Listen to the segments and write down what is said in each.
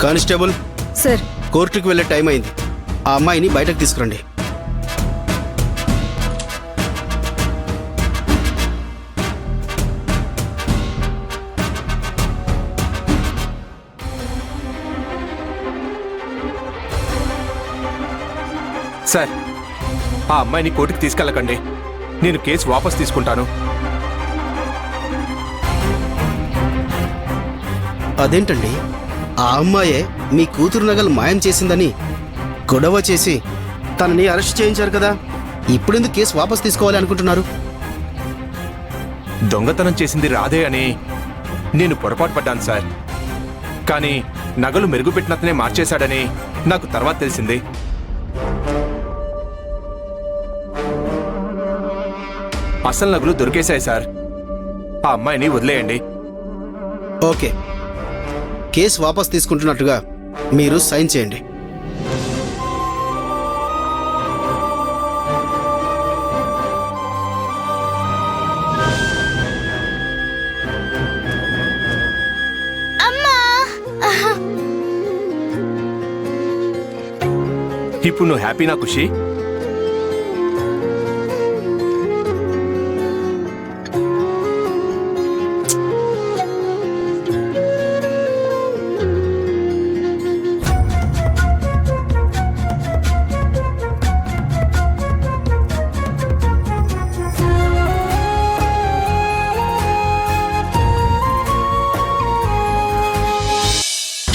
Constable sir. కోర్టుకు వెళ్ళే time అయింది. ఆ అమ్మాయిని బయటకు తీసుకురండి. సార్, ఆ అమ్మాయిని కోర్టుకు తీసుకెళ్ళకండి. నేను కేసు వాపస్ తీసుకుంటాను. అదేంటండి, ఆ అమ్మాయే మీ కూతురు నగలు మాయం చేసిందని గొడవ చేసి తనని అరెస్ట్ చేయించారు కదా. ఇప్పుడెందుకు కేసు వాపస్ తీసుకోవాలి అనుకుంటున్నారు? దొంగతనం చేసింది రాధే అని నేను పొరపాటు పడ్డాను సార్. కానీ నగలు మెరుగుపెట్టినతనే మార్చేశాడని నాకు తర్వాత తెలిసింది. అసలు నగలు దొరికేశాయి సార్. ఆ అమ్మాయిని వదిలేయండి. ఓకే, కేసు వాపస్ తీసుకుంటున్నట్టుగా మీరు సైన్ చేయండి. ఇప్పుడు నువ్వు హ్యాపీనా ఖుషి?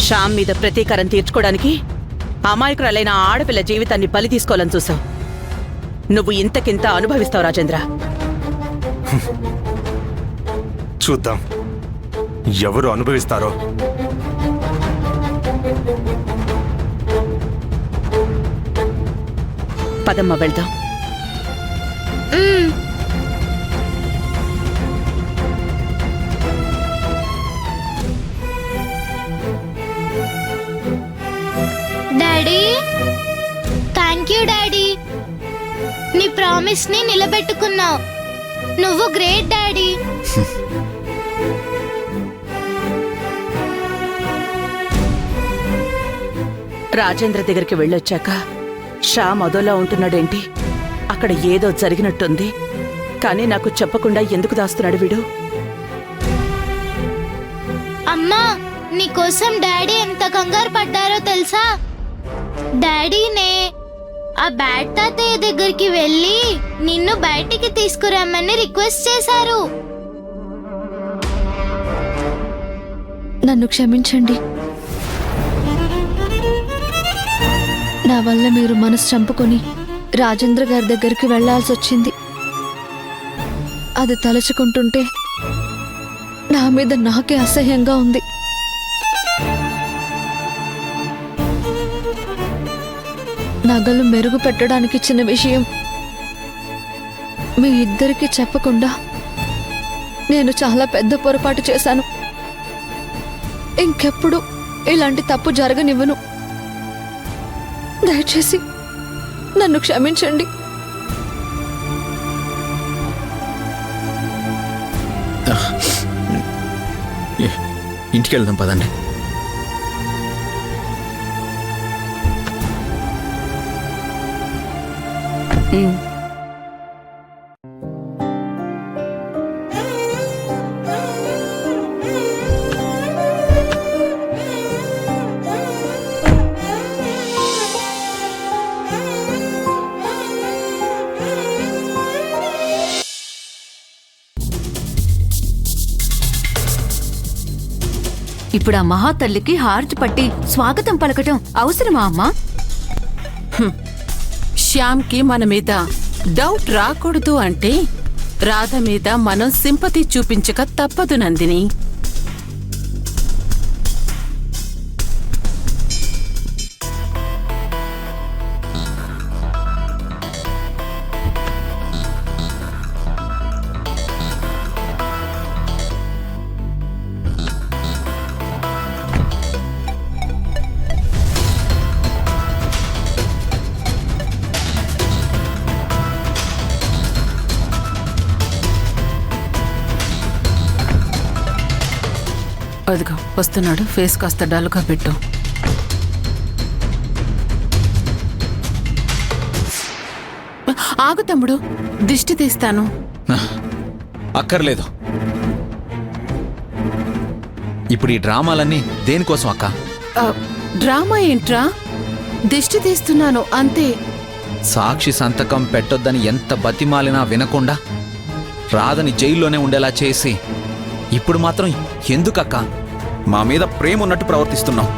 శ్యామ్ మీద ప్రతీకారం తీర్చుకోవడానికి అమాయకురాలైన ఆడపిల్ల జీవితాన్ని బలి తీసుకోవాలని చూసావు. నువ్వు ఇంతకింత అనుభవిస్తావు రాజేంద్ర. చూద్దాం ఎవరు అనుభవిస్తారో. పదమ్మ వెళ్దాం. Daddy, thank you daddy. నీ ప్రామిస్ ని నిలబెట్టుకున్నావు. నువ్వు గ్రేట్ డాడీ. రాజేంద్ర దగ్గరికి వెళ్ళొచ్చాక శ్యామ్ అదోలా ఉంటున్నాడేంటి? అక్కడ ఏదో జరిగినట్టుంది. కానీ నాకు చెప్పకుండా ఎందుకు దాస్తున్నాడు వీడు? అమ్మా, నీకోసం డాడీ ఎంత కంగారు పడ్డారో తెలుసా? డాడీనే ఆ బ్యాడ్ తాతయ్య దగ్గరికి వెళ్ళి నిన్ను బయటికి తీసుకురమ్మని రిక్వెస్ట్ చేశారు. నన్ను క్షమించండి. నా వల్ల మీరు మనసు చంపుకొని రాజేంద్ర గారి దగ్గరికి వెళ్లాల్సి వచ్చింది. అది తలుచుకుంటుంటే నా మీద నాకే అసహ్యంగా ఉంది. నగలు మెరుగు పెట్టడానికి ఇచ్చిన విషయం మీ ఇద్దరికీ చెప్పకుండా నేను చాలా పెద్ద పొరపాటు చేశాను. ఇంకెప్పుడు ఇలాంటి తప్పు జరగనివ్వను. దయచేసి నన్ను క్షమించండి. ఇంటికి వెళ్దాం పదండి. ఇప్పుడు ఆ మహాతల్లికి హారతి పట్టి స్వాగతం పలకటం అవసరమా అమ్మా? శ్యామ్కి మన మీద డౌట్ రాకూడదు అంటే రాధ మీద మనం సింపతి చూపించక తప్పదు నందిని. అదిగో వస్తున్నాడు. ఫేస్ కాస్త డల్గా పెట్టు. ఆగు తమ్ముడు, దిష్టి తీస్తాను. అక్కర్లేదు. ఇప్పుడు ఈ డ్రామాలన్నీ దేనికోసం అక్క? ఆ, డ్రామా ఏంట్రా? దిష్టి తీస్తున్నాను అంతే. సాక్షి సంతకం పెట్టొద్దని ఎంత బతిమాలినా వినకుండా రాధని జైల్లోనే ఉండేలా చేసి ఇప్పుడు మాత్రం ఎందుకక్క మా మీద ప్రేమ ఉన్నట్టు ప్రవర్తిస్తున్నావు?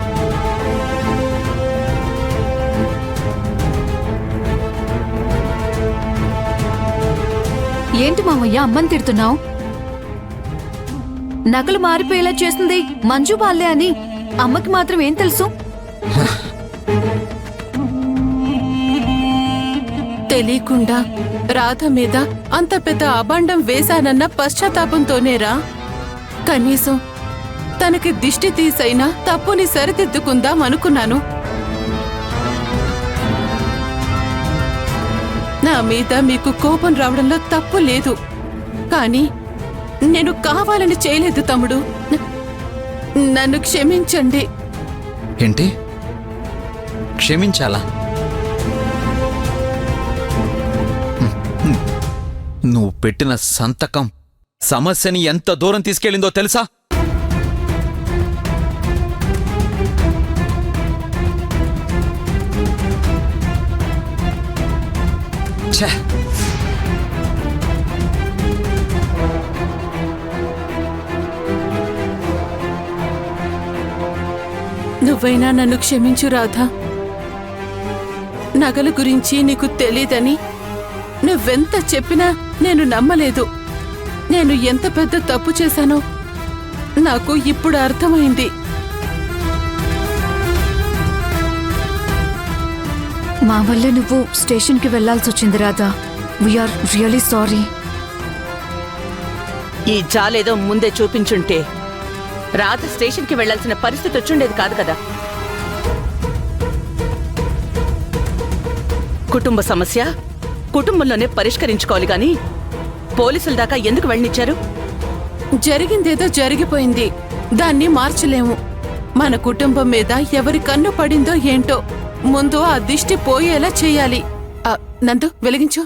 ఏంటి మామయ్య అమ్మని తిడుతున్నావు? నగలు మారిపోయేలా చేస్తుంది మంజు బాల్లే అని అమ్మకి మాత్రం ఏం తెలుసు? తెలియకుండా రాధ మీద అంత పెద్ద అబాండం వేశానన్న పశ్చాత్తాపంతోనేరా. కనీసం తనకి దిష్టి తీసైనా తప్పుని సరిదిద్దుకుందాం అనుకున్నాను. నా మీద మీకు కోపం రావడంలో తప్పు లేదు, కానీ నేను కావాలని చేయలేదు తమ్ముడు. నన్ను క్షమించండి. ఏంటి క్షమించాలా? నువ్వు పెట్టిన సంతకం సమస్యని ఎంత దూరం తీసుకెళ్ళిందో తెలుసా? ఛే! నువ్వైనా నన్ను క్షమించు రాధా. నగల గురించి నీకు తెలీదని నువ్వెంత చెప్పినా నేను నమ్మలేదు. నేను ఎంత పెద్ద తప్పు చేశానో నాకు ఇప్పుడు అర్థమైంది. మా వల్ల నువ్వు స్టేషన్కి వెళ్లాల్సి వచ్చింది రాధా. We are really sorry. ఈ జాలేదో ముందే చూపించుంటే రాధ స్టేషన్కి వెళ్లాల్సిన పరిస్థితి వచ్చుండేది కాదు కదా. కుటుంబ సమస్య కుటుంబంలోనే పరిష్కరించుకోవాలి గాని పోలీసుల దాకా ఎందుకు వెళ్ళనిచ్చారు? జరిగిందేదో జరిగిపోయింది, దాన్ని మార్చలేము. మన కుటుంబం మీద ఎవరి కన్ను పడిందో ఏంటో ముందు ఆ దిష్టి పోయేలా చెయ్యాలి. నందు వెలిగించు.